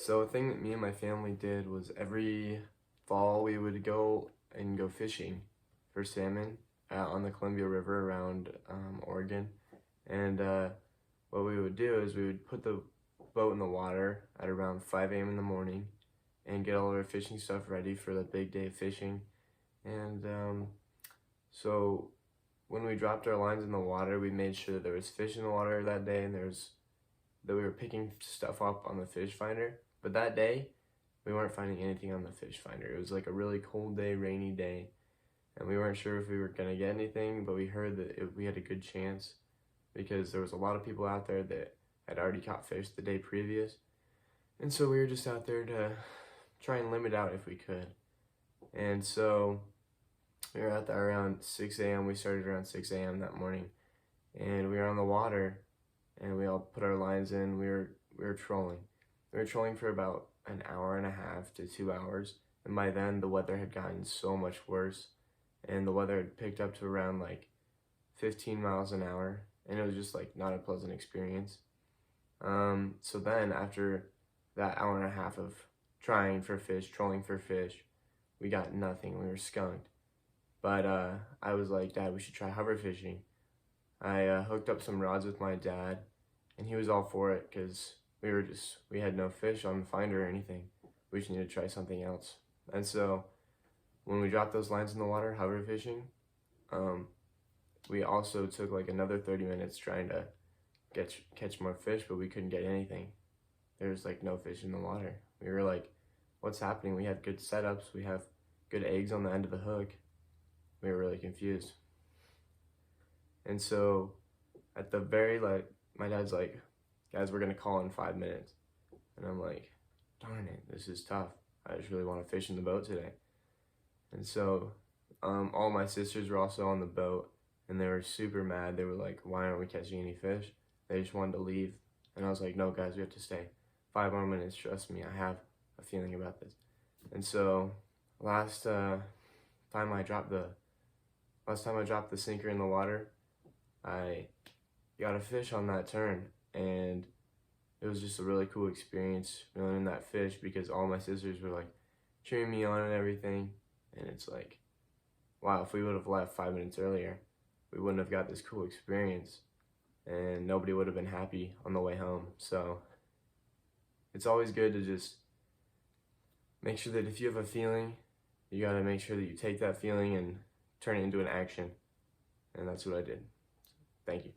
So a thing that me and my family did was every fall we would go fishing for salmon on the Columbia River around Oregon. And what we would do is we would put the boat in the water at around 5 a.m. in the morning and get all of our fishing stuff ready for the big day of fishing. And so when we dropped our lines in the water, we made sure that there was fish in the water that day, and that we were picking stuff up on the fish finder. But that day, we weren't finding anything on the fish finder. It was like a really cold day, rainy day, and we weren't sure if we were gonna get anything, but we heard that we had a good chance because there was a lot of people out there that had already caught fish the day previous. And so we were just out there to try and limit out if we could. And so we were out there around 6 a.m. We started around 6 a.m. that morning, and we were on the water, and we all put our lines in. We were trolling. We were trolling for about an hour and a half to 2 hours, and by then the weather had gotten so much worse, and the weather had picked up to around like 15 miles an hour, and it was just like not a pleasant experience. So then after that hour and a half of trying for fish, trolling for fish, we got nothing. We were skunked. But I was like, Dad, we should try hover fishing. I hooked up some rods with my dad, and he was all for it because we had no fish on the finder or anything. We just needed to try something else. And so when we dropped those lines in the water, hover fishing, we also took like another 30 minutes trying to catch more fish, but we couldn't get anything. There was like no fish in the water. We were like, what's happening? We had good setups. We have good eggs on the end of the hook. We were really confused. And so at the very my dad's like, guys, we're gonna call in 5 minutes. And I'm like, darn it, this is tough. I just really want to fish in the boat today. And so all my sisters were also on the boat, and they were super mad. They were like, why aren't we catching any fish? They just wanted to leave. And I was like, no, guys, we have to stay. 5 more minutes, trust me, I have a feeling about this. And so last time I dropped the sinker in the water, I got a fish on that turn, and it was just a really cool experience reeling in that fish because all my sisters were like cheering me on and everything. And it's like, wow, if we would have left 5 minutes earlier, we wouldn't have got this cool experience, and nobody would have been happy on the way home. So it's always good to just make sure that if you have a feeling, you gotta make sure that you take that feeling and turn it into an action. And that's what I did. Thank you.